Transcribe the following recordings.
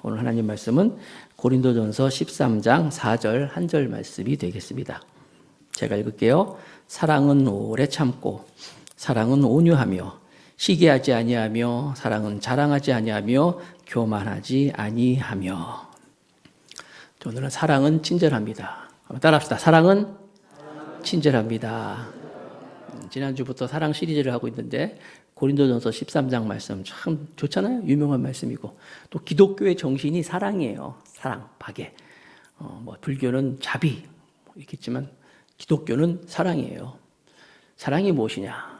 오늘 하나님 말씀은 고린도전서 13장 4절 한 절 말씀이 되겠습니다. 제가 읽을게요. 사랑은 오래 참고 사랑은 온유하며 시기하지 아니하며 사랑은 자랑하지 아니하며 교만하지 아니하며. 오늘은 사랑은 친절합니다. 한번 따라합시다. 사랑은 친절합니다. 지난주부터 사랑 시리즈를 하고 있는데 고린도전서 13장 말씀 참 좋잖아요. 유명한 말씀이고 또 기독교의 정신이 사랑이에요. 사랑, 박애. 불교는 자비 있겠지만 기독교는 사랑이에요. 사랑이 무엇이냐?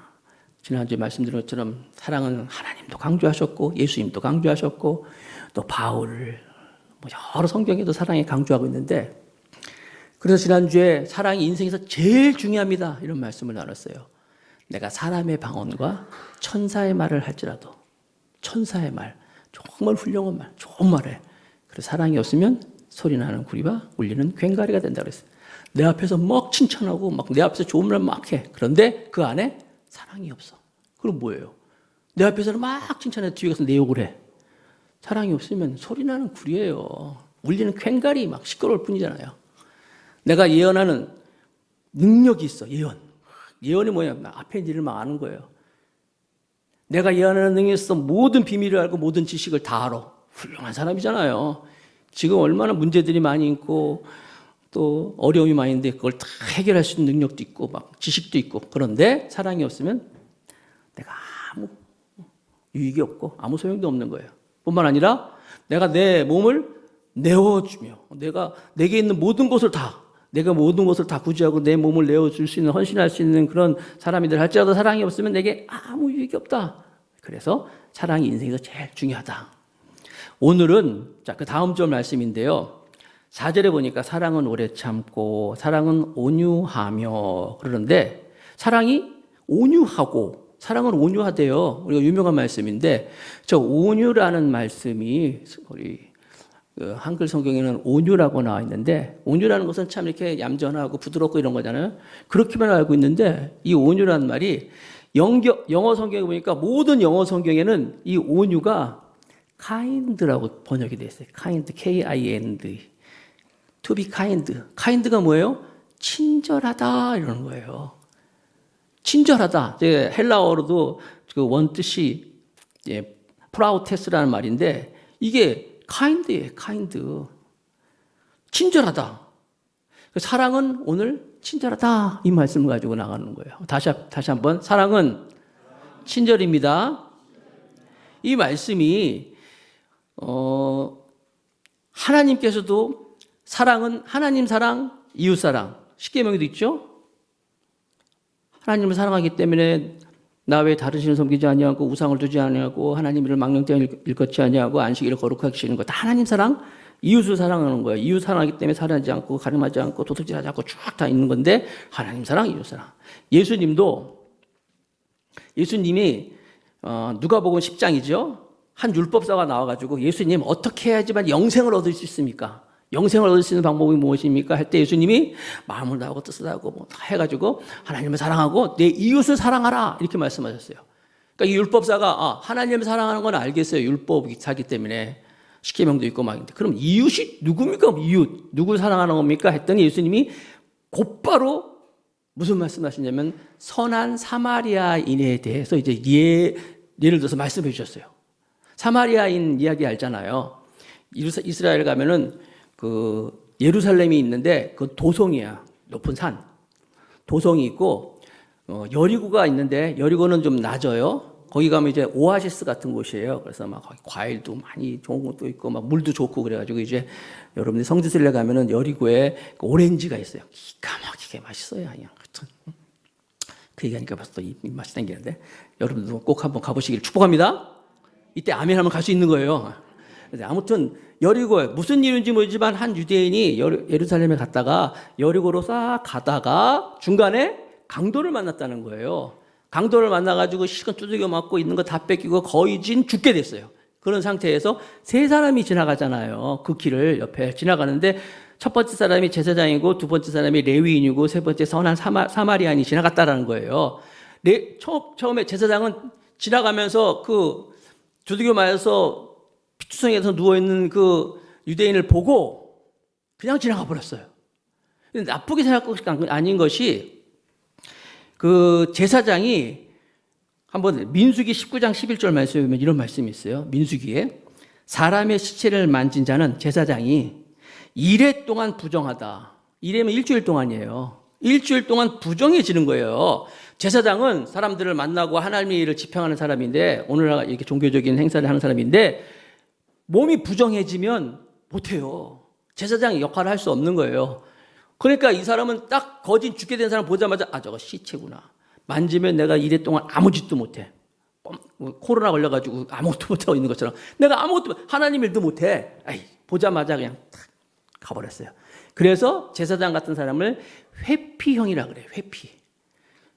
지난주에 말씀드린 것처럼 사랑은 하나님도 강조하셨고 예수님도 강조하셨고 또 바울 여러 성경에도 사랑이 강조하고 있는데, 그래서 지난주에 사랑이 인생에서 제일 중요합니다 이런 말씀을 나눴어요. 내가 사람의 방언과 천사의 말을 할지라도 천사의 말, 정말 훌륭한 말, 좋은 말에 그래서 사랑이 없으면 소리나는 구리와 울리는 괭가리가 된다 그랬어요. 내 앞에서 막 칭찬하고 막 내 앞에서 좋은 말 막 해. 그런데 그 안에 사랑이 없어. 그럼 뭐예요? 내 앞에서는 막 칭찬해 뒤에 가서 내 욕을 해. 사랑이 없으면 소리나는 구리예요. 울리는 괭가리 막 시끄러울 뿐이잖아요. 내가 예언하는 능력이 있어. 예언이 뭐냐? 앞에 일을 막 아는 거예요. 내가 예언하는 능력이 있어. 모든 비밀을 알고 모든 지식을 다 알아. 훌륭한 사람이잖아요. 지금 얼마나 문제들이 많이 있고 또 어려움이 많이 있는데 그걸 다 해결할 수 있는 능력도 있고 막 지식도 있고. 그런데 사랑이 없으면 내가 아무 유익이 없고 아무 소용도 없는 거예요. 뿐만 아니라 내가 내 몸을 내어주며 내게 있는 모든 것을 다 구제하고 내 몸을 내어줄 수 있는, 헌신할 수 있는 그런 사람이들 할지라도 사랑이 없으면 내게 아무 유익이 없다. 그래서 사랑이 인생에서 제일 중요하다. 오늘은 그 다음 절 말씀인데요. 4절에 보니까 사랑은 오래 참고 사랑은 온유하며 그러는데 사랑이 온유하고 사랑은 온유하대요. 우리가 유명한 말씀인데 저 온유라는 말씀이 우리 한글 성경에는 온유라고 나와 있는데 온유라는 것은 참 이렇게 얌전하고 부드럽고 이런 거잖아요. 그렇게만 알고 있는데 이 온유라는 말이 영어 성경에 보니까 모든 영어 성경에는 이 온유가 kind라고 번역이 되어 있어요. kind, K-I-N-D. to be kind. kind가 뭐예요? 친절하다 이러는 거예요. 친절하다. 헬라어로도 그 원뜻이 프라우테스라는 말인데 이게 kind예요. kind. 친절하다. 사랑은 오늘 친절하다 이 말씀을 가지고 나가는 거예요. 다시 한번 사랑은 친절입니다. 이 말씀이 하나님께서도 사랑은 하나님 사랑, 이웃 사랑. 십계명에도 있죠. 하나님을 사랑하기 때문에 나 외에 다른 신을 섬기지 아니하고 우상을 두지 아니하고 하나님을 망령되이 일컫지 아니하고 안식일을 거룩하게 지키는 거 다 하나님 사랑, 이웃을 사랑하는 거예요. 이웃 사랑하기 때문에 살인하지 않고 가늠하지 않고 도둑질하지 않고 쭉 다 있는 건데 하나님 사랑, 이웃 사랑. 예수님이 누가복음 10장이죠. 한 율법사가 나와가지고 예수님 어떻게 해야지만 영생을 얻을 수 있습니까? 영생을 얻을 수 있는 방법이 무엇입니까? 할 때 예수님이 마음을 다하고 뜻을 다하고 다 해가지고 하나님을 사랑하고 내 이웃을 사랑하라 이렇게 말씀하셨어요. 그러니까 이 율법사가 하나님을 사랑하는 건 알겠어요. 율법이 사기 때문에 십계명도 있고 막. 그럼 이웃이 누굽니까? 이웃 누구를 사랑하는 겁니까? 했더니 예수님이 곧바로 무슨 말씀하시냐면 선한 사마리아인에 대해서 이제 예를 들어서 말씀해 주셨어요. 사마리아인 이야기 알잖아요. 이스라엘 가면은 그 예루살렘이 있는데 그 도성이야. 높은 산. 도성이 있고 여리고가 있는데 여리고는 좀 낮아요. 거기 가면 이제 오아시스 같은 곳이에요. 그래서 막 거기 과일도 많이 좋은 것도 있고 막 물도 좋고 그래가지고 이제 여러분들 성지순례 가면은 여리고에 오렌지가 있어요. 기가 막히게 맛있어요. 그냥 그 얘기하니까 벌써 입맛이 당기는데 여러분들도 꼭 한번 가보시길 축복합니다. 이때 아멘 하면 갈 수 있는 거예요. 아무튼 여리고에 무슨 일인지 모르지만 한 유대인이 예루살렘에 갔다가 여리고로 싹 가다가 중간에 강도를 만났다는 거예요. 강도를 만나가지고 시간 두들겨 맞고 있는 거 다 뺏기고 거의 죽게 됐어요. 그런 상태에서 세 사람이 지나가잖아요. 그 길을 옆에 지나가는데 첫 번째 사람이 제사장이고 두 번째 사람이 레위인이고 세 번째 선한 사마리아인이 지나갔다라는 거예요. 처음에 제사장은 지나가면서 그 두들겨 맞아서 피투성이에서 누워있는 그 유대인을 보고 그냥 지나가 버렸어요. 근데 나쁘게 생각한 것이 아닌 것이 그 제사장이 한번 민수기 19장 11절 말씀에 보면 이런 말씀이 있어요. 민수기에 사람의 시체를 만진 자는 제사장이 이래 동안 부정하다. 이래면 일주일 동안이에요. 일주일 동안 부정해지는 거예요. 제사장은 사람들을 만나고 하나님의 일을 집행하는 사람인데, 오늘날 이렇게 종교적인 행사를 하는 사람인데, 몸이 부정해지면 못해요. 제사장이 역할을 할 수 없는 거예요. 그러니까 이 사람은 딱 거진 죽게 된 사람 보자마자, 아, 저거 시체구나. 만지면 내가 이래 동안 아무 짓도 못해. 코로나 걸려가지고 아무것도 못하고 있는 것처럼 내가 아무것도, 하나님 일도 못해. 아이, 보자마자 그냥 탁 가버렸어요. 그래서 제사장 같은 사람을 회피형이라 그래요. 회피.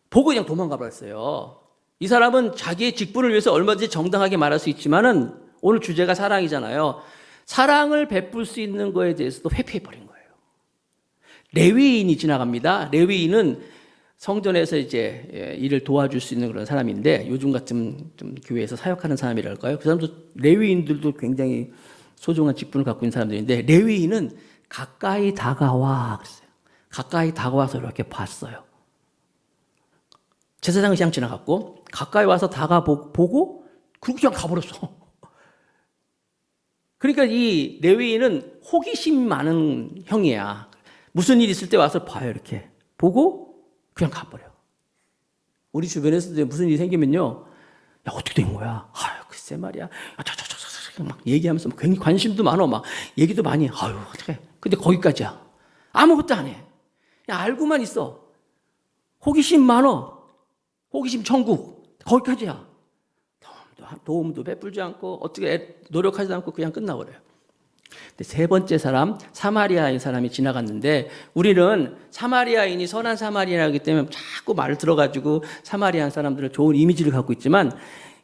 보고 그냥 도망가 버렸어요. 이 사람은 자기의 직분을 위해서 얼마든지 정당하게 말할 수 있지만은 오늘 주제가 사랑이잖아요. 사랑을 베풀 수 있는 거에 대해서도 회피해버린 거예요. 레위인이 지나갑니다. 레위인은 성전에서 이제 일을 도와줄 수 있는 그런 사람인데, 요즘 같은 좀 교회에서 사역하는 사람이랄까요? 그 사람도, 레위인들도 굉장히 소중한 직분을 갖고 있는 사람들인데, 레위인은 가까이 다가와 그랬어요. 가까이 다가와서 이렇게 봤어요. 제사장은 그냥 지나갔고, 가까이 와서 보고 그리고 그냥 가버렸어. 그러니까 이 레위인은 호기심 많은 형이야. 무슨 일 있을 때 와서 봐요. 이렇게 보고 그냥 가버려. 우리 주변에서도 무슨 일이 생기면요, 야, 어떻게 된 거야? 아유, 글쎄 말이야. 막 얘기하면서 굉장히 관심도 많어. 막 얘기도 많이 해. 아유, 어떡해. 근데 거기까지야. 아무것도 안 해. 그냥 알고만 있어. 호기심 많어. 호기심 천국. 거기까지야. 도움도 베풀지 않고 어떻게 노력하지도 않고 그냥 끝나버려요. 근데 세 번째 사람, 사마리아인 사람이 지나갔는데, 우리는 사마리아인이 선한 사마리아이기 때문에 자꾸 말을 들어가지고 사마리아인 사람들을 좋은 이미지를 갖고 있지만,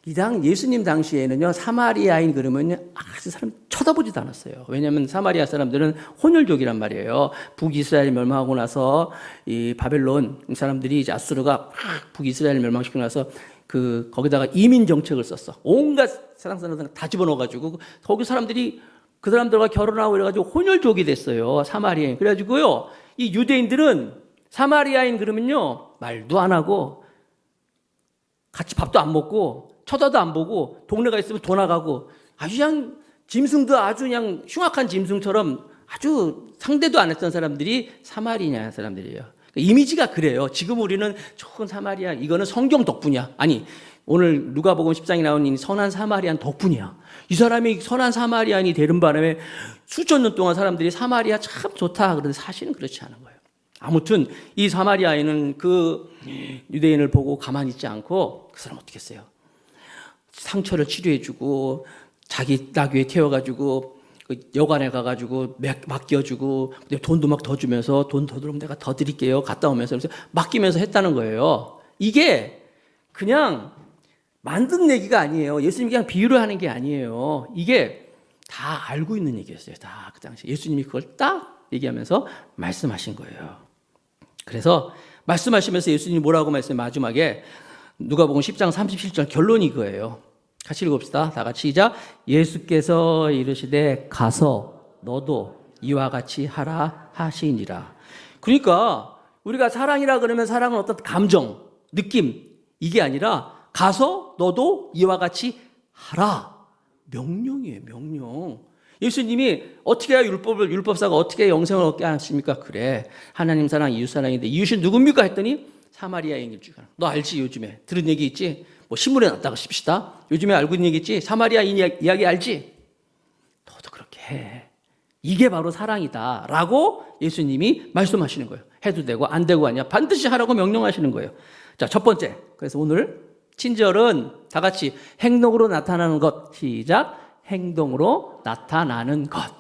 예수님 당시에는요, 사마리아인 그러면요, 그 사람 쳐다보지도 않았어요. 왜냐하면 사마리아 사람들은 혼혈족이란 말이에요. 북이스라엘 멸망하고 나서 이 바벨론 사람들이, 이제 아수르가 북이스라엘 멸망시키고 나서 거기다가 이민 정책을 썼어. 온갖 세상 사람들 다 집어넣어가지고 거기 사람들이 그 사람들과 결혼하고 이래가지고 혼혈족이 됐어요. 사마리아인. 그래가지고요, 이 유대인들은 사마리아인 그러면요, 말도 안 하고 같이 밥도 안 먹고 쳐다도 안 보고, 동네가 있으면 도 나가고, 아주 그냥 짐승도 아주 그냥 흉악한 짐승처럼 아주 상대도 안 했던 사람들이 사마리아 사람들이에요. 이미지가 그래요. 지금 우리는 좋은 사마리아, 이거는 성경 덕분이야. 아니, 오늘 누가복음 10장에 나온 이 선한 사마리안 덕분이야. 이 사람이 선한 사마리안이 되는 바람에 수천 년 동안 사람들이 사마리아 참 좋다 그러는데, 사실은 그렇지 않은 거예요. 아무튼 이 사마리아인은 그 유대인을 보고 가만히 있지 않고, 그 사람 어떻게 했어요? 상처를 치료해주고, 자기 나귀에 태워가지고 여관에 가가지고 맡겨주고, 돈도 막 더 주면서, 돈 더 들어오면 내가 더 드릴게요, 갔다 오면서 맡기면서 했다는 거예요. 이게 그냥 만든 얘기가 아니에요. 예수님이 그냥 비유를 하는 게 아니에요. 이게 다 알고 있는 얘기였어요. 다 그 당시 예수님이 그걸 딱 얘기하면서 말씀하신 거예요. 그래서 말씀하시면서 예수님이 뭐라고 말씀해? 마지막에 누가복음 10장 37절 결론이 그거예요. 같이 읽읍시다. 다 같이 시작. 예수께서 이르시되 가서 너도 이와 같이 하라 하시니라. 그러니까 우리가 사랑이라 그러면 사랑은 어떤 감정, 느낌, 이게 아니라 가서 너도 이와 같이 하라. 명령이에요, 명령. 예수님이 어떻게 해야 율법사가 어떻게 영생을 얻게 하십니까? 그래, 하나님 사랑, 이웃 사랑인데 이웃이 누굽니까? 했더니 사마리아인일 줄 알아. 너 알지? 요즘에 들은 얘기 있지? 뭐 신문에 났다가 씁시다. 요즘에 알고 있는 얘기 있지? 사마리아인 이야기 알지? 너도 그렇게 해. 이게 바로 사랑이다 라고 예수님이 말씀하시는 거예요. 해도 되고 안 되고 아니야. 반드시 하라고 명령하시는 거예요. 자, 첫 번째. 그래서 오늘 친절은 다 같이 행동으로 나타나는 것. 시작. 행동으로 나타나는 것.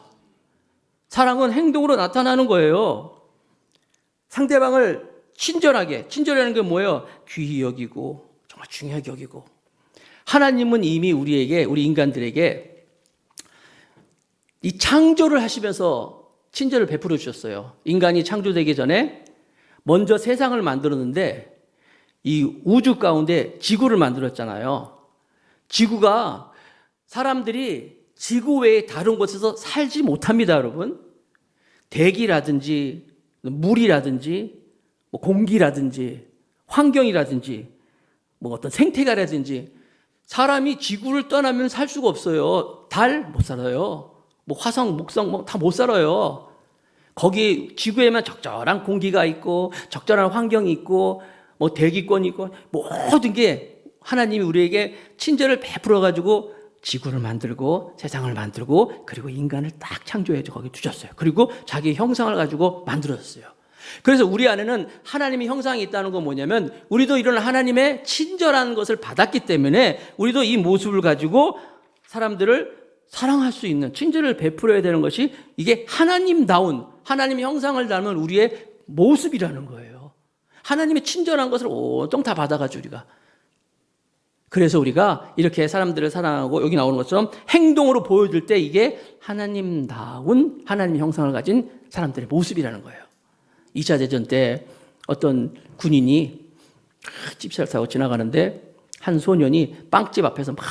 사랑은 행동으로 나타나는 거예요. 상대방을 친절하는 게 뭐예요? 귀히 여기고 정말 중요하게 여기고. 하나님은 이미 우리 인간들에게 이 창조를 하시면서 친절을 베풀어 주셨어요. 인간이 창조되기 전에 먼저 세상을 만들었는데, 이 우주 가운데 지구를 만들었잖아요. 지구가 사람들이 지구 외에 다른 곳에서 살지 못합니다, 여러분. 대기라든지 물이라든지 뭐 공기라든지 환경이라든지 뭐 어떤 생태계라든지 사람이 지구를 떠나면 살 수가 없어요. 달 못 살아요. 뭐 화성, 목성 뭐 다 못 살아요. 거기 지구에만 적절한 공기가 있고 적절한 환경이 있고 뭐 대기권이 있고 모든 게 하나님이 우리에게 친절을 베풀어 가지고 지구를 만들고 세상을 만들고 그리고 인간을 딱 창조해서 거기 두셨어요. 그리고 자기 형상을 가지고 만들었어요. 그래서 우리 안에는 하나님의 형상이 있다는 건 뭐냐면 우리도 이런 하나님의 친절한 것을 받았기 때문에 우리도 이 모습을 가지고 사람들을 사랑할 수 있는 친절을 베풀어야 되는 것이 이게 하나님다운 하나님의 형상을 닮은 우리의 모습이라는 거예요. 하나님의 친절한 것을 온통 다 받아가지고 우리가 그래서 우리가 이렇게 사람들을 사랑하고 여기 나오는 것처럼 행동으로 보여줄 때 이게 하나님다운 하나님의 형상을 가진 사람들의 모습이라는 거예요. 2차 대전 때 어떤 군인이 집차를 타고 지나가는데 한 소년이 빵집 앞에서 막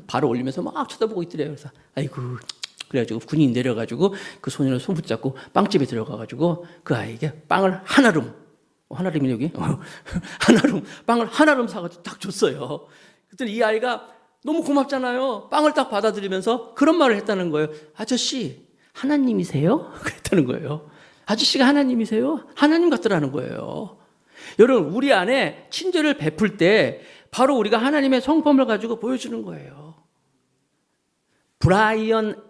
발을 올리면서 막 쳐다보고 있더래요. 그래서 아이고 그래가지고 군인이 내려가지고 그 소년을 손 붙잡고 빵집에 들어가가지고 그 아이에게 빵을 하나름이 여기 하나름 빵을 하나름 사가지고 딱 줬어요. 그랬더니 이 아이가 너무 고맙잖아요. 빵을 딱 받아들이면서 그런 말을 했다는 거예요. 아저씨 하나님이세요? 그랬다는 거예요. 아저씨가 하나님이세요? 하나님 같더라는 거예요. 여러분 우리 안에 친절을 베풀 때 바로 우리가 하나님의 성품을 가지고 보여주는 거예요. 브라이언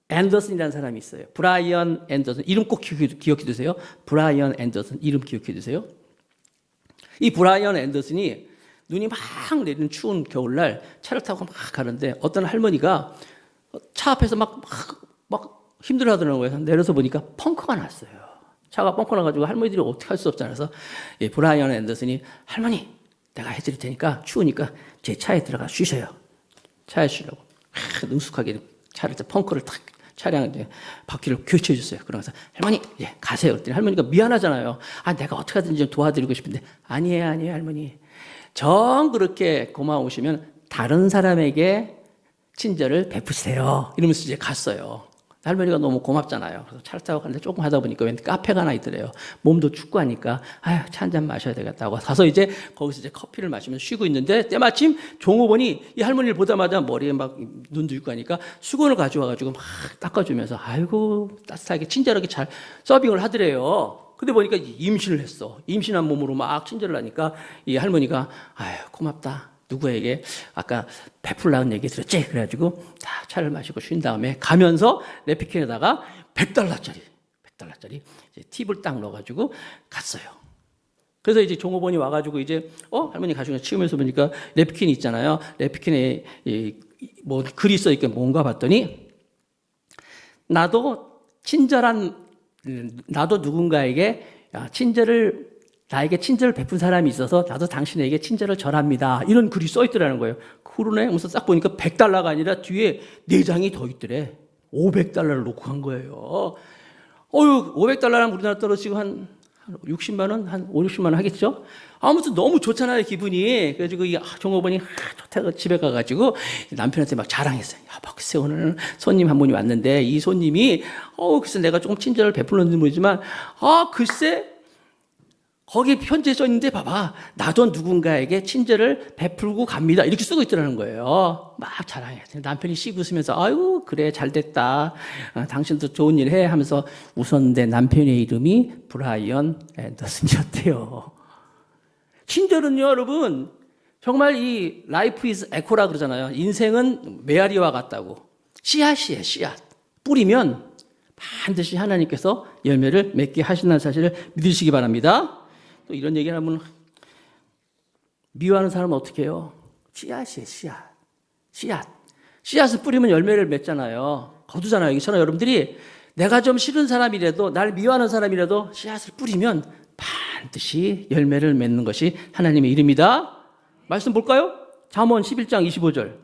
앤더슨이라는 사람이 있어요. 브라이언 앤더슨 이름 꼭 기억해 두세요. 브라이언 앤더슨 이름 기억해 두세요. 이 브라이언 앤더슨이 눈이 막 내리는 추운 겨울날 차를 타고 막 가는데 어떤 할머니가 차 앞에서 막 힘들어하더라고요. 내려서 보니까 펑크가 났어요. 차가 펑크 나가지고 할머니들이 어떻게 할 수 없잖아요. 그래서 브라이언 앤더슨이 할머니 내가 해드릴 테니까 추우니까 제 차에 들어가 쉬셔요. 차에 쉬려고 능숙하게 차를 펑크를 탁 차량 이제 바퀴를 교체해 줬어요. 그러면서 할머니 가세요. 그랬더니 할머니가 미안하잖아요. 내가 어떻게 하든지 좀 도와드리고 싶은데 아니에요 할머니. 정 그렇게 고마우시면 다른 사람에게 친절을 베푸세요. 이러면서 이제 갔어요. 할머니가 너무 고맙잖아요. 그래서 차를 타고 가는데 조금 하다 보니까 왠 카페가 하나 있더래요. 몸도 춥고 하니까 차 한 잔 마셔야 되겠다고 가서 이제 거기서 이제 커피를 마시면서 쉬고 있는데 때마침 종업원이 이 할머니를 보자마자 머리에 막 눈도 있고 하니까 수건을 가져와가지고 막 닦아주면서 아이고 따뜻하게 친절하게 잘 서빙을 하더래요. 근데 보니까 임신을 했어. 임신한 몸으로 막 친절을 하니까 이 할머니가 아유 고맙다. 누구에게 아까 베풀라는 얘기 들었지? 그래가지고 다 차를 마시고 쉰 다음에 가면서 래피킨에다가 $100짜리 이제 팁을 딱 넣어가지고 갔어요. 그래서 이제 종업원이 와가지고 이제 할머니 가시고 치우면서 보니까 래피킨이 있잖아요. 래피킨에 뭐 글이 써 있게 뭔가 봤더니 나도 누군가에게 나에게 친절을 베푼 사람이 있어서 나도 당신에게 친절을 전합니다. 이런 글이 써 있더라는 거예요. 그러네. 하면서 딱 보니까 $100가 아니라 뒤에 4장이 더 있더래. $500를 놓고 간 거예요. $500면 우리나라 떨어지고 한 60만 원, 한 5, 60만 원 하겠죠? 아무튼 너무 좋잖아요, 기분이. 그래가지고 이 종업원이 좋다고 집에 가가지고 남편한테 막 자랑했어요. 글쎄 오늘 손님 한 분이 왔는데 이 손님이 글쎄 내가 조금 친절을 베풀었는지 모르지만 글쎄 거기 편지에 써 있는데 봐봐 나도 누군가에게 친절을 베풀고 갑니다 이렇게 쓰고 있더라는 거예요. 막 자랑했어요. 남편이 씩 웃으면서 아유 그래 잘됐다 당신도 좋은 일 해 하면서 웃었는데 남편의 이름이 브라이언 앤더슨이었대요. 친절은요 여러분 정말 이 라이프 이즈 에코라 그러잖아요. 인생은 메아리와 같다고. 씨앗이에요 씨앗. 뿌리면 반드시 하나님께서 열매를 맺게 하신다는 사실을 믿으시기 바랍니다. 또 이런 얘기를 하면 미워하는 사람은 어떻게 해요? 씨앗이에요 씨앗. 씨앗을 뿌리면 열매를 맺잖아요. 거두잖아요. 이처럼 여러분들이 내가 좀 싫은 사람이라도 날 미워하는 사람이라도 씨앗을 뿌리면 반드시 열매를 맺는 것이 하나님의 이름이다. 말씀 볼까요? 잠언 11장 25절.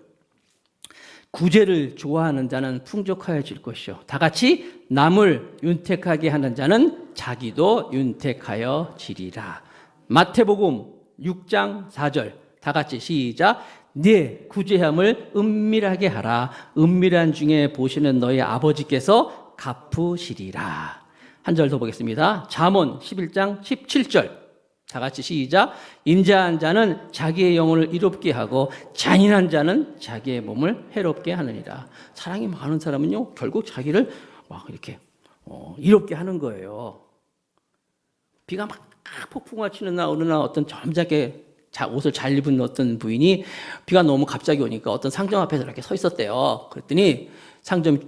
구제를 좋아하는 자는 풍족하여질 것이요 다 같이 남을 윤택하게 하는 자는 자기도 윤택하여 지리라. 마태복음 6장 4절 다 같이 시작. 네 구제함을 은밀하게 하라. 은밀한 중에 보시는 너희 아버지께서 갚으시리라. 한 절 더 보겠습니다. 잠언 11장 17절. 다 같이 시작. 인자한 자는 자기의 영혼을 이롭게 하고 잔인한 자는 자기의 몸을 해롭게 하느니라. 사랑이 많은 사람은요, 결국 자기를 막 이렇게 이롭게 하는 거예요. 비가 막 폭풍과 치는 날 어느 날 어떤 점잖게 옷을 잘 입은 어떤 부인이 비가 너무 갑자기 오니까 어떤 상점 앞에서 이렇게 서 있었대요. 그랬더니 상점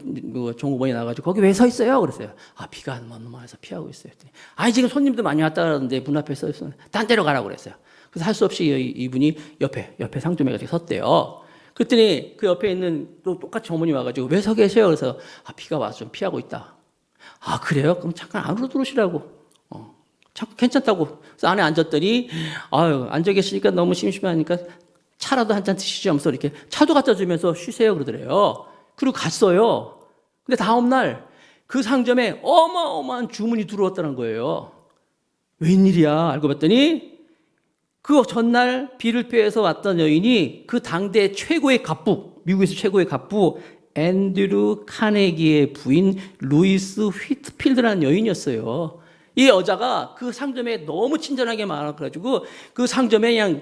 종업원이 나가지고 거기 왜 서 있어요? 그랬어요. 아, 비가 너무 많아서 피하고 있어요. 그랬더니 아니 지금 손님도 많이 왔다 그러는데 문 앞에 서 있어. 딴 데로 가라고 그랬어요. 그래서 할 수 없이 이분이 옆에 상점에 가서 섰대요. 그랬더니 그 옆에 있는 또 똑같이 어머니 와가지고 왜 서 계세요? 그래서 아, 비가 와서 좀 피하고 있다. 아, 그래요? 그럼 잠깐 안으로 들어오시라고. 자꾸 괜찮다고. 그래서 안에 앉았더니, 아유, 앉아 계시니까 너무 심심하니까 차라도 한 잔 드시죠 하면서 이렇게 차도 갖다 주면서 쉬세요 그러더래요. 그리고 갔어요. 근데 다음날 그 상점에 어마어마한 주문이 들어왔다는 거예요. 웬일이야? 알고 봤더니 그 전날 비를 피해서 왔던 여인이 그 당대 최고의 갑부, 미국에서 최고의 갑부, 앤드류 카네기의 부인 루이스 휘트필드라는 여인이었어요. 이 여자가 그 상점에 너무 친절하게 말아가지고 그 상점에 그냥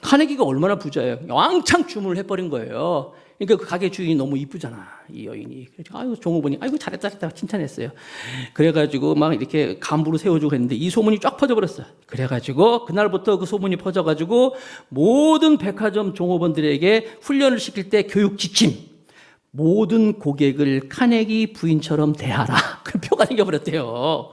카네기가 얼마나 부자예요. 왕창 주문을 해버린 거예요. 그러니까 그 가게 주인이 너무 이쁘잖아, 이 여인이. 그래서 아유, 종업원이 아이고 잘했다 칭찬했어요. 그래가지고 막 이렇게 간부로 세워주고 했는데 이 소문이 쫙 퍼져버렸어요. 그래가지고 그날부터 그 소문이 퍼져가지고 모든 백화점 종업원들에게 훈련을 시킬 때 교육 지침. 모든 고객을 카네기 부인처럼 대하라. 그 표가 생겨버렸대요.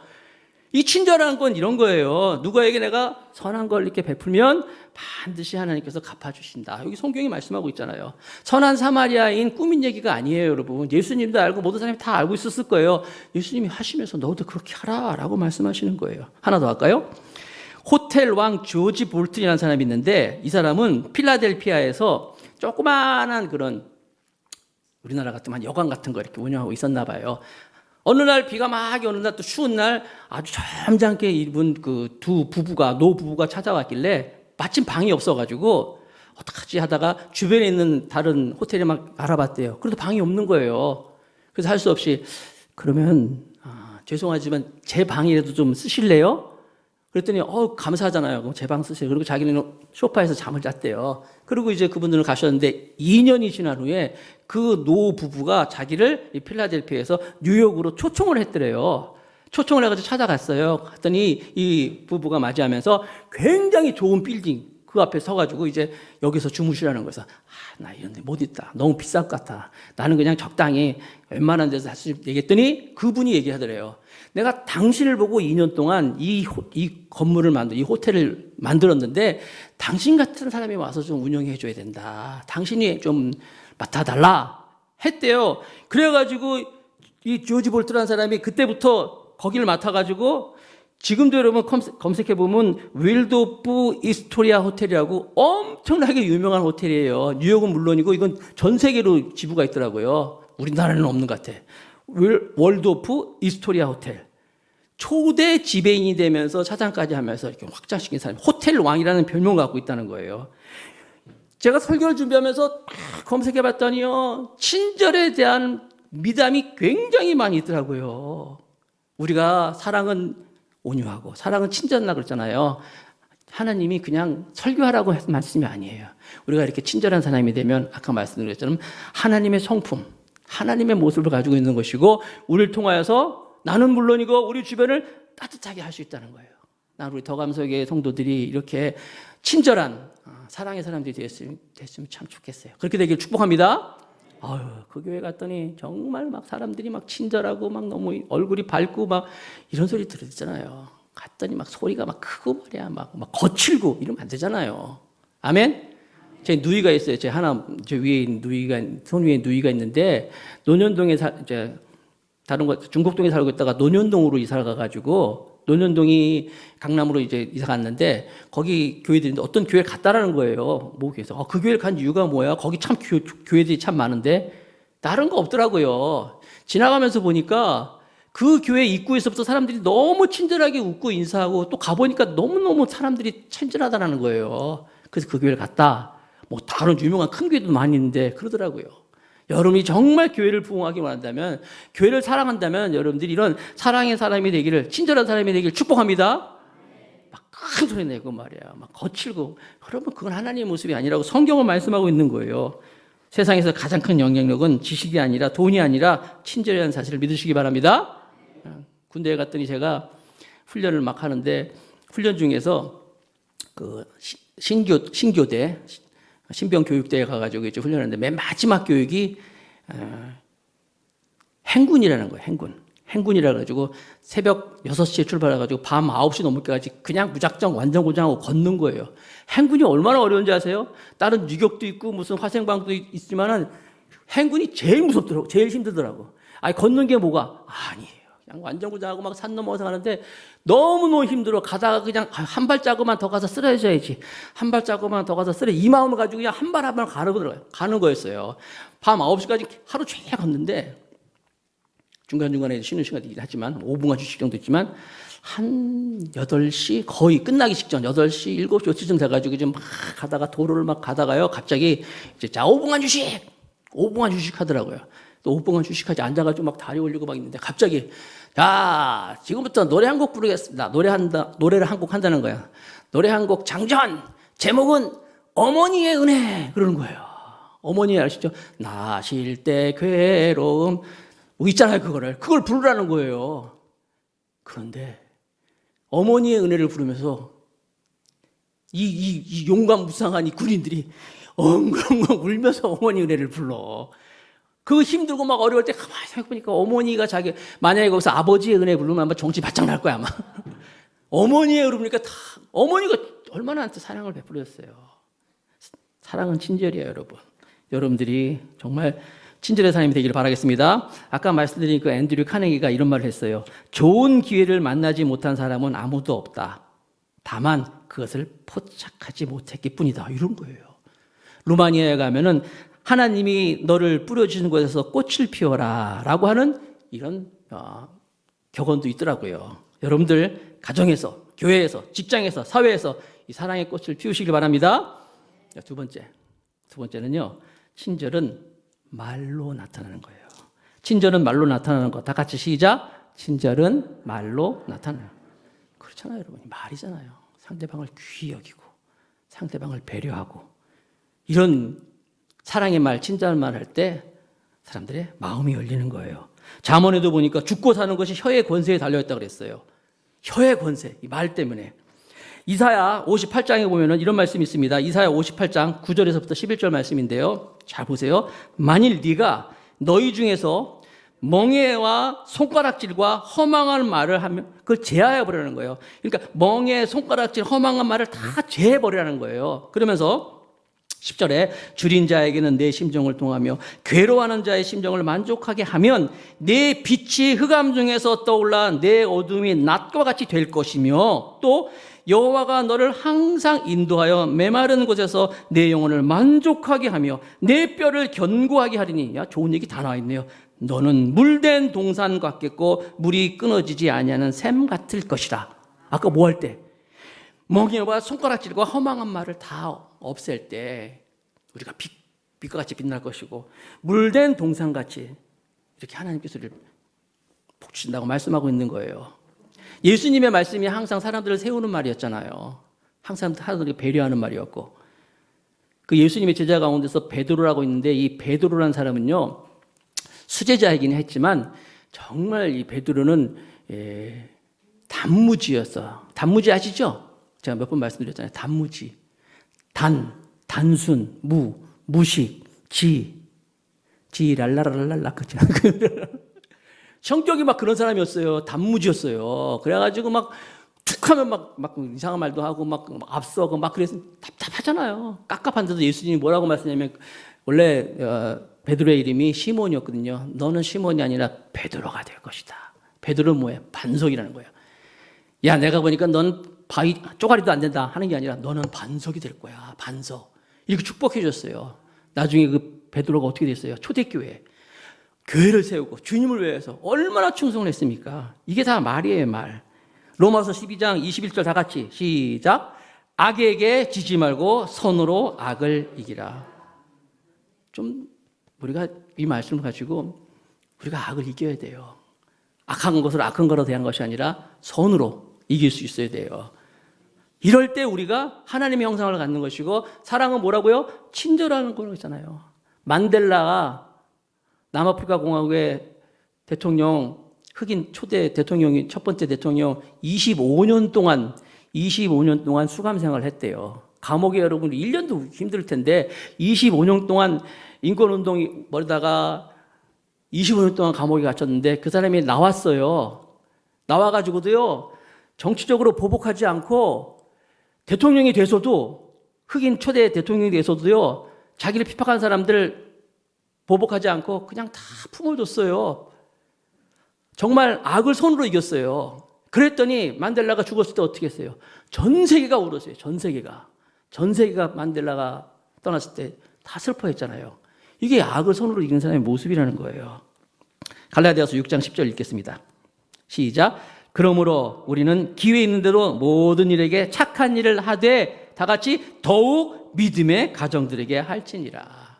이 친절한 건 이런 거예요. 누구에게 내가 선한 걸 이렇게 베풀면 반드시 하나님께서 갚아주신다. 여기 성경이 말씀하고 있잖아요. 선한 사마리아인 꾸민 얘기가 아니에요, 여러분. 예수님도 알고 모든 사람이 다 알고 있었을 거예요. 예수님이 하시면서 너도 그렇게 하라 라고 말씀하시는 거예요. 하나 더 할까요? 호텔 왕 조지 볼튼이라는 사람이 있는데 이 사람은 필라델피아에서 조그마한 그런 우리나라 같으면 여관 같은 거 이렇게 운영하고 있었나 봐요. 어느 날 비가 막 오는 날 또 추운 날 아주 점잖게 입은 그 노 부부가 찾아왔길래 마침 방이 없어가지고 어떡하지 하다가 주변에 있는 다른 호텔에 막 알아봤대요. 그래도 방이 없는 거예요. 그래서 할 수 없이 그러면 죄송하지만 제 방이라도 좀 쓰실래요? 그랬더니 감사하잖아요. 그럼 제 방 쓰세요. 그리고 자기는 소파에서 잠을 잤대요. 그리고 이제 그분들은 가셨는데 2년이 지난 후에 그 노 부부가 자기를 필라델피아에서 뉴욕으로 초청을 했더래요. 초청을 해가지고 찾아갔어요. 갔더니 이 부부가 맞이하면서 굉장히 좋은 빌딩 그 앞에 서가지고 이제 여기서 주무시라는 거예요. 나 이런 데 못 있다. 너무 비쌀 것 같아. 나는 그냥 적당히 웬만한 데서 할 수 있게 얘기했더니 그분이 얘기하더래요. 내가 당신을 보고 2년 동안 이 건물을 이 호텔을 만들었는데 당신 같은 사람이 와서 좀 운영해 줘야 된다. 당신이 좀 맡아달라 했대요. 그래가지고 이 조지 볼트라는 사람이 그때부터 거기를 맡아가지고 지금도 여러분 검색해보면 윌도프 이스토리아 호텔이라고 엄청나게 유명한 호텔이에요. 뉴욕은 물론이고 이건 전 세계로 지부가 있더라고요. 우리나라는 없는 것 같아. 월도프 이스토리아 호텔. 초대 지배인이 되면서 사장까지 하면서 이렇게 확장시킨 사람이 호텔 왕이라는 별명을 갖고 있다는 거예요. 제가 설교를 준비하면서 검색해봤더니요, 친절에 대한 미담이 굉장히 많이 있더라고요. 우리가 사랑은 온유하고 사랑은 친절하다 그랬잖아요. 하나님이 그냥 설교하라고 했던 말씀이 아니에요. 우리가 이렇게 친절한 사람이 되면 아까 말씀드렸처럼 하나님의 성품, 하나님의 모습을 가지고 있는 것이고 우리를 통하여서 나는 물론이고 우리 주변을 따뜻하게 할 수 있다는 거예요. 난 우리 더감석의 성도들이 이렇게 친절한 사랑의 사람들이 됐으면 참 좋겠어요. 그렇게 되길 축복합니다. 그 교회 갔더니 정말 막 사람들이 막 친절하고 막 너무 얼굴이 밝고 막 이런 소리 들었잖아요. 갔더니 막 소리가 막 크고 말이야. 막 거칠고 이러면 안 되잖아요. 아멘? 제 누이가 있어요. 제 위에 있는 손 위에 누이가 있는데 논현동에 중곡동에 살고 있다가 논현동으로 이사를 가가지고 논현동이 강남으로 이제 이사 갔는데 거기 교회들인데 어떤 교회를 갔다라는 거예요. 모교에서. 그 교회를 간 이유가 뭐야? 거기 참 교회들이 참 많은데 다른 거 없더라고요. 지나가면서 보니까 그 교회 입구에서부터 사람들이 너무 친절하게 웃고 인사하고 또 가보니까 너무너무 사람들이 친절하다는 거예요. 그래서 그 교회를 갔다. 뭐 다른 유명한 큰 교회도 많이 있는데 그러더라고요. 여러분이 정말 교회를 부흥하기 원한다면, 교회를 사랑한다면 여러분들이 이런 사랑의 사람이 되기를, 친절한 사람이 되기를 축복합니다. 막 큰 소리 내고 말이야, 막 거칠고. 그러면 그건 하나님의 모습이 아니라고 성경은 말씀하고 있는 거예요. 세상에서 가장 큰 영향력은 지식이 아니라 돈이 아니라 친절이라는 사실을 믿으시기 바랍니다. 군대에 갔더니 제가 훈련을 막 하는데, 훈련 중에서 그 신교대, 신병교육대에 가가지고 이제 훈련하는데, 맨 마지막 교육이 행군이라는 거예요. 행군이라 가지고 새벽 6시에 출발해가지고 밤 9시 넘을까지 그냥 무작정 완전 고장하고 걷는 거예요. 행군이 얼마나 어려운지 아세요? 다른 유격도 있고 무슨 화생방도 있지만은 행군이 제일 무섭더라고, 제일 힘들더라고. 아니, 걷는 게 뭐가? 아니에요. 그냥 완전 고장하고 막 산 넘어서 가는데 너무너무 힘들어. 가다가 그냥 한 발자국만 더 가서 쓰러져야지. 한 발자국만 더 가서 쓰러, 이 마음을 가지고 그냥 한 발 한 발 가는 거였어요. 밤 9시까지 하루 종일 걷는데, 중간중간에 쉬는 시간이긴 하지만 5분간 휴식 정도 있지만, 한 8시 거의 끝나기 직전 8시 7시 5시쯤 돼가지고 좀 막 가다가 도로를 막 가다가요, 갑자기 이제 자 5분간 휴식 하더라고요. 또 5분간 휴식하지, 앉아가지고 막 다리 올리고 막 있는데 갑자기, 자 지금부터 노래 한 곡 부르겠습니다. 노래를 한 곡 한다는 거야. 노래 한 곡 장전, 제목은 어머니의 은혜, 그러는 거예요. 어머니 아시죠? 나 쉴 때 괴로움 뭐 있잖아요. 그걸 부르라는 거예요. 그런데 어머니의 은혜를 부르면서 이 용감무쌍한 이 군인들이 엉엉엉 울면서 어머니 은혜를 불러. 그 힘들고 막 어려울 때 가만히 생각해보니까 어머니가 만약에 거기서 아버지의 은혜 부르면 아마 정신 바짝 날 거야, 아마. 어머니의 은혜 부르니까 다, 어머니가 얼마나 한테 사랑을 베풀었어요. 사랑은 친절이에요, 여러분. 여러분들이 정말 친절의 사람이 되기를 바라겠습니다. 아까 말씀드린 그 앤드류 카네기가 이런 말을 했어요. 좋은 기회를 만나지 못한 사람은 아무도 없다. 다만 그것을 포착하지 못했기 뿐이다. 이런 거예요. 루마니아에 가면은 하나님이 너를 뿌려주신 곳에서 꽃을 피워라 라고 하는 이런 격언도 있더라고요. 여러분들 가정에서, 교회에서, 직장에서, 사회에서 이 사랑의 꽃을 피우시길 바랍니다. 두 번째는요, 친절은 말로 나타나는 거예요. 친절은 말로 나타나는 거. 다 같이 시작. 친절은 말로 나타나는 거. 그렇잖아요, 여러분. 말이잖아요. 상대방을 귀히 여기고 상대방을 배려하고, 이런 사랑의 말, 친절한 말 할 때 사람들의 마음이 열리는 거예요. 잠언에도 보니까 죽고 사는 것이 혀의 권세에 달려있다고 그랬어요. 혀의 권세, 이 말 때문에. 이사야 58장에 보면은 이런 말씀이 있습니다. 이사야 58장 9절에서부터 11절 말씀인데요. 잘 보세요. 만일 네가 너희 중에서 멍에와 손가락질과 허망한 말을 하면 그걸 제하여 버리라는 거예요. 그러니까 멍에, 손가락질, 허망한 말을 다 제해 버리라는 거예요. 그러면서 10절에 줄인 자에게는 내 심정을 통하며 괴로워하는 자의 심정을 만족하게 하면 내 빛이 흑암 중에서 떠올라 내 어둠이 낮과 같이 될 것이며, 또 여호와가 너를 항상 인도하여 메마른 곳에서 내 영혼을 만족하게 하며 내 뼈를 견고하게 하리니. 야, 좋은 얘기 다 나와 있네요. 너는 물된 동산 같겠고 물이 끊어지지 아니하는 샘 같을 것이라. 아까 뭐 할 때? 멍에와 손가락질과 허망한 말을 다 없앨 때 우리가 빛과 같이 빛날 것이고, 물된 동산같이 이렇게 하나님께서 우리를 복주신다고 말씀하고 있는 거예요. 예수님의 말씀이 항상 사람들을 세우는 말이었잖아요. 항상 사람들을 배려하는 말이었고, 그 예수님의 제자 가운데서 베드로라고 있는데, 이 베드로라는 사람은요, 수제자이긴 했지만 정말 이 베드로는 단무지였어. 단무지 아시죠? 제가 몇 번 말씀드렸잖아요. 단무지. 단순, 무식, 랄라랄랄라, 그죠? 성격이 막 그런 사람이었어요. 단무지였어요. 그래가지고 막 툭 하면 막 이상한 말도 하고 막 앞서고 막 그래서 답답하잖아요. 깝깝한데도 예수님이 뭐라고 말씀하냐면, 원래 베드로의 이름이 시몬이었거든요. 너는 시몬이 아니라 베드로가 될 것이다. 베드로는 뭐예요? 반석이라는 거예요. 야, 내가 보니까 넌 바위 쪼가리도 안 된다 하는 게 아니라 너는 반석이 될 거야. 반석. 이렇게 축복해 줬어요. 나중에 그 베드로가 어떻게 됐어요? 초대교회. 교회를 세우고 주님을 위해서 얼마나 충성을 했습니까? 이게 다 말이에요, 말. 로마서 12장 21절 다 같이 시작. 악에게 지지 말고 선으로 악을 이기라. 좀 우리가 이 말씀을 가지고 우리가 악을 이겨야 돼요. 악한 것을 악한 거로 대한 것이 아니라 선으로 이길 수 있어야 돼요. 이럴 때 우리가 하나님의 형상을 갖는 것이고, 사랑은 뭐라고요? 친절하는 거라고 했잖아요. 만델라가 남아프리카 공화국의 대통령, 흑인 초대 대통령이 첫 번째 대통령 25년 동안 수감 생활을 했대요. 감옥에 여러분 1년도 힘들 텐데 25년 동안 인권운동이 벌다가 25년 동안 감옥에 갇혔는데 그 사람이 나왔어요. 나와가지고도요, 정치적으로 보복하지 않고 대통령이 돼서도, 흑인 초대 대통령이 돼서도요, 자기를 핍박한 사람들 보복하지 않고 그냥 다 품을 줬어요. 정말 악을 손으로 이겼어요. 그랬더니 만델라가 죽었을 때 어떻게 했어요? 전 세계가 울었어요. 전 세계가 만델라가 떠났을 때 다 슬퍼했잖아요. 이게 악을 손으로 이기는 사람의 모습이라는 거예요. 갈라디아서 6장 10절 읽겠습니다. 시작. 그러므로 우리는 기회 있는 대로 모든 일에게 착한 일을 하되 다 같이 더욱 믿음의 가정들에게 할지니라.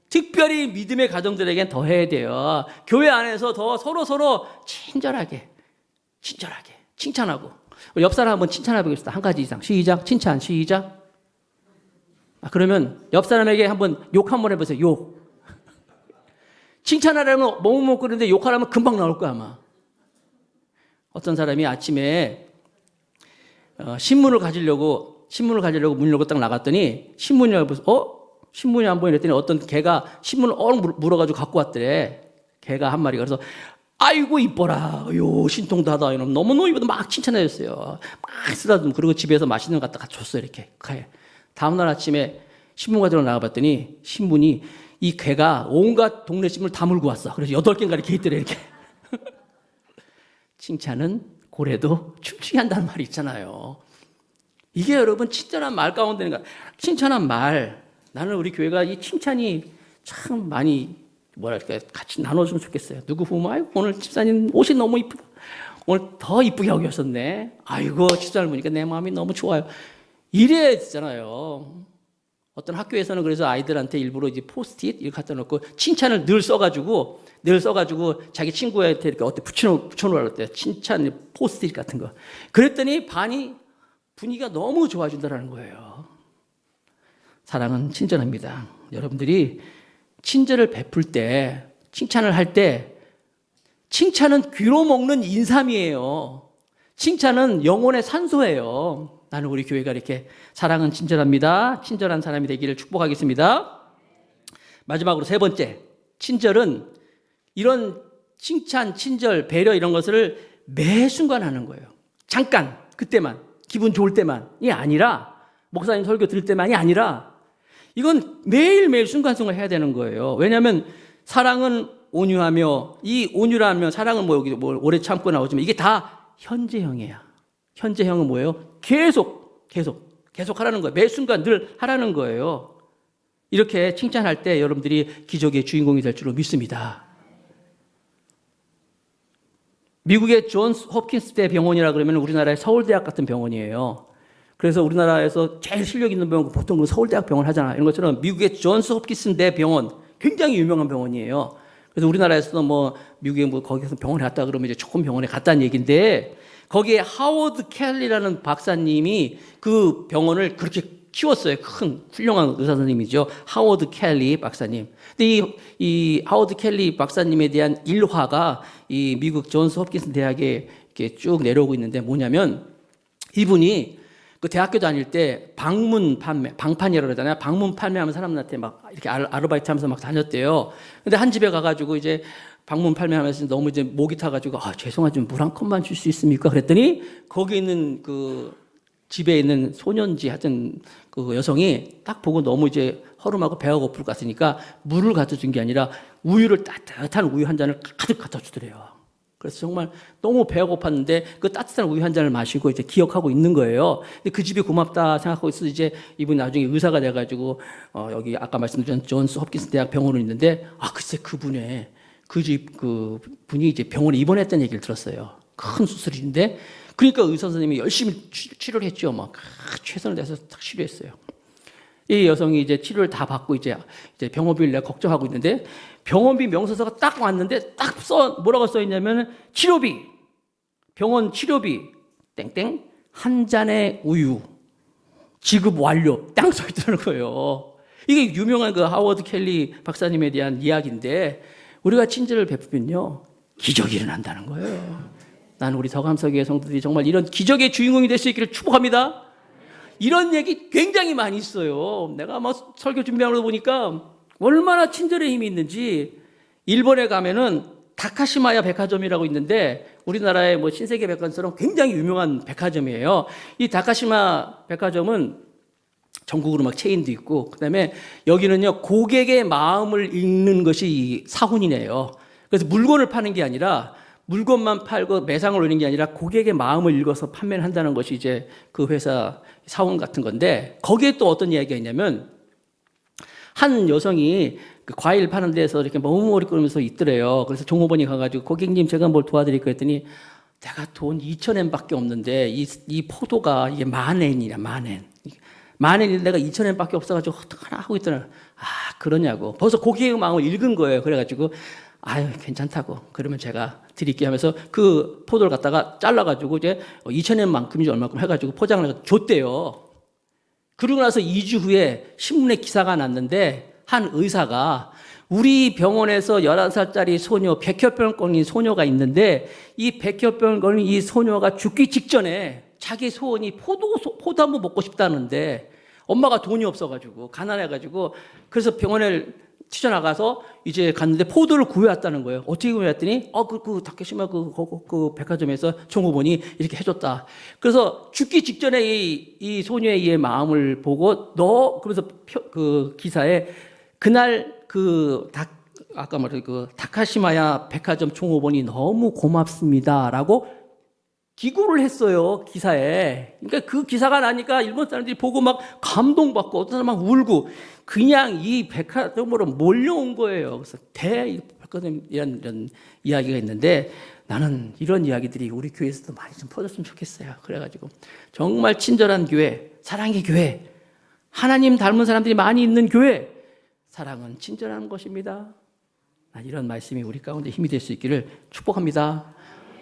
특별히 믿음의 가정들에겐 더 해야 돼요. 교회 안에서 더 서로 친절하게 칭찬하고. 옆 사람 한번 칭찬해 보겠습니다. 한 가지 이상. 시작. 칭찬. 시작. 그러면 옆 사람에게 한번 욕 한번 해보세요. 욕. 칭찬하려면 머뭇거리는데 욕하려면 금방 나올 거야 아마. 어떤 사람이 아침에 신문을 가지려고 문 열고 딱 나갔더니 신문이 열고서 신문이 안 보이네 했더니 어떤 개가 신문을 물어가지고 갖고 왔더래. 개가 한 마리가. 그래서 아이고 이뻐라, 신통하다, 이러면 너무 이쁘다 막 칭찬해줬어요. 막 쓰다듬고. 그리고 집에서 맛있는 거 갖다가 줬어요. 이렇게. 다음날 아침에 신문 가지러 나가봤더니 신문이 이 개가 온갖 동네 신문을 다 물고 왔어. 그래서 8개인가 이렇게 있더래. 이렇게. 칭찬은 고래도 춤추게 한다는 말이 있잖아요. 이게 여러분 친절한 말 가운데는 거야. 칭찬한 말. 나는 우리 교회가 이 칭찬이 참 많이 같이 나눠주면 좋겠어요. 누구 보면 아이고 오늘 집사님 옷이 너무 이쁘다. 오늘 더 이쁘게 하고 계셨네. 아이고 집사를 보니까 내 마음이 너무 좋아요. 이래야 되잖아요. 어떤 학교에서는 그래서 아이들한테 일부러 이제 포스트잇 이렇게 갖다 놓고 칭찬을 늘 써가지고 자기 친구한테 이렇게 어때 붙여놓으라고 그랬대요. 칭찬 포스트잇 같은 거. 그랬더니 반이 분위기가 너무 좋아진다는 거예요. 사랑은 친절합니다. 여러분들이 친절을 베풀 때, 칭찬을 할 때, 칭찬은 귀로 먹는 인삼이에요. 칭찬은 영혼의 산소예요. 나는 우리 교회가 이렇게 사랑은 친절합니다. 친절한 사람이 되기를 축복하겠습니다. 마지막으로 세 번째, 친절은 이런 칭찬, 친절, 배려 이런 것을 매 순간 하는 거예요. 잠깐, 그때만, 기분 좋을 때만이 아니라, 목사님 설교 들을 때만이 아니라, 이건 매일매일 순간순간 해야 되는 거예요. 왜냐하면 사랑은 온유하며, 이 온유라면 사랑은 여기 오래 참고 나오지만 이게 다 현재형이에요. 현재형은 뭐예요? 계속 하라는 거예요. 매 순간 늘 하라는 거예요. 이렇게 칭찬할 때 여러분들이 기적의 주인공이 될 줄로 믿습니다. 미국의 존스 홉킨스 대 병원이라 그러면 우리나라의 서울대학 같은 병원이에요. 그래서 우리나라에서 제일 실력 있는 병원, 보통 서울대학 병원 하잖아요. 이런 것처럼 미국의 존스 홉킨스 대 병원, 굉장히 유명한 병원이에요. 그래서 우리나라에서도 미국에 거기서 병원에 갔다 그러면 이제 조금 병원에 갔다는 얘기인데, 거기에 하워드 켈리라는 박사님이 그 병원을 그렇게 키웠어요. 큰 훌륭한 의사 선생님이죠. 하워드 켈리 박사님. 근데 이 하워드 켈리 박사님에 대한 일화가 이 미국 존스 홉킨스 대학에 이렇게 쭉 내려오고 있는데 뭐냐면, 이분이 그 대학교 다닐 때 방판이라고 그러잖아요. 방문 판매하면 사람들한테 막 이렇게 아르바이트 하면서 막 다녔대요. 근데 한 집에 가가지고 이제 방문 판매하면서 너무 이제 목이 타가지고, 죄송하지만 물 한 컵만 줄 수 있습니까? 그랬더니 거기 있는 그 집에 있는 소년지 하여튼 그 여성이 딱 보고 너무 이제 허름하고 배가 고플 것 같으니까 물을 갖다 준 게 아니라 따뜻한 우유 한 잔을 가득 갖다 주더래요. 그래서 정말 너무 배가 고팠는데 그 따뜻한 우유 한 잔을 마시고 이제 기억하고 있는 거예요. 근데 그 집이 고맙다 생각하고 있어서 이제 이분이 나중에 의사가 돼가지고 여기 아까 말씀드린 존스 홉킨스 대학 병원에 있는데, 글쎄 그 분이 이제 병원에 입원했다는 얘기를 들었어요. 큰 수술인데 그러니까 의사 선생님이 열심히 치료를 했죠. 막 최선을 다해서 딱 치료했어요. 이 여성이 이제 치료를 다 받고 이제 병원비를 내가 걱정하고 있는데 병원비 명세서가 딱 왔는데 딱 뭐라고 써 있냐면 치료비, 병원 치료비 땡땡 한 잔의 우유 지급 완료 땅 써 있더라는 거예요. 이게 유명한 그 하워드 켈리 박사님에 대한 이야기인데 우리가 친절을 베푸면요 기적이 일어난다는 거예요. 나는 우리 서감서교회 성도들이 정말 이런 기적의 주인공이 될 수 있기를 축복합니다. 이런 얘기 굉장히 많이 있어요. 내가 막 설교 준비하고 보니까 얼마나 친절의 힘이 있는지. 일본에 가면은 다카시마야 백화점이라고 있는데 우리나라의 뭐 신세계 백화점처럼 굉장히 유명한 백화점이에요. 이 다카시마 백화점은 전국으로 막 체인도 있고 그다음에 여기는요 고객의 마음을 읽는 것이 이 사훈이네요. 그래서 물건을 파는 게 아니라 물건만 팔고 매상을 올리는 게 아니라 고객의 마음을 읽어서 판매를 한다는 것이 이제 그 회사 사원 같은 건데 거기에 또 어떤 이야기가 있냐면 한 여성이 그 과일 파는 데서 이렇게 머뭇거리면서 있더래요. 그래서 종업원이 가가지고 고객님 제가 뭘 도와드릴까 했더니 내가 돈 2,000엔밖에 없는데 이 포도가 이게 10,000엔이냐 10,000엔. 10,000엔인데 내가 2,000엔밖에 없어가지고 어떡하나 하고 있더라. 아 그러냐고. 벌써 고객의 마음을 읽은 거예요. 그래가지고 아유 괜찮다고 그러면 제가 드릴게 하면서 그 포도를 갖다가 잘라가지고 이제 2,000엔만큼인지 얼마큼 해가지고 포장을 해서 줬대요. 그러고 나서 2주 후에 신문에 기사가 났는데 한 의사가 우리 병원에서 11살짜리 소녀 백혈병 걸린 소녀가 있는데 이 백혈병 걸린 이 소녀가 죽기 직전에 자기 소원이 포도 한번 먹고 싶다는데 엄마가 돈이 없어가지고 가난해가지고 그래서 병원에 튀어나가서 이제 갔는데 포도를 구해왔다는 거예요. 어떻게 구해왔더니 그 다케시마 그 백화점에서 종업원이 이렇게 해줬다. 그래서 죽기 직전에 이 소녀의 이 마음을 보고 그러면서 그 기사에 그날 아까 말한 그 다카시마야 백화점 종업원이 너무 고맙습니다라고 기고를 했어요, 기사에. 그러니까 그 기사가 나니까 일본 사람들이 보고 막 감동받고 어떤 사람 막 울고 그냥 이 백화점으로 몰려온 거예요. 그래서 백화점이라는 이런 이야기가 있는데 나는 이런 이야기들이 우리 교회에서도 많이 좀 퍼졌으면 좋겠어요. 그래가지고 정말 친절한 교회, 사랑의 교회, 하나님 닮은 사람들이 많이 있는 교회, 사랑은 친절한 것입니다. 이런 말씀이 우리 가운데 힘이 될 수 있기를 축복합니다.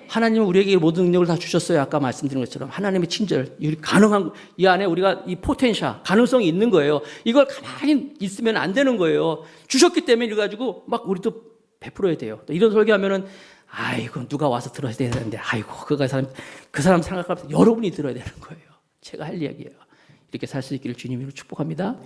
하나님은 우리에게 모든 능력을 다 주셨어요. 아까 말씀드린 것처럼 하나님의 친절, 가능한 이 안에 우리가 이 포텐셜, 가능성이 있는 거예요. 이걸 가만히 있으면 안 되는 거예요. 주셨기 때문에 이래가지고 막 우리도 베풀어야 돼요. 이런 설교하면은 아이고 누가 와서 들어야 되는데 아이고 그 사람 생각하면서 여러분이 들어야 되는 거예요. 제가 할 이야기예요. 이렇게 살 수 있기를 주님으로 축복합니다.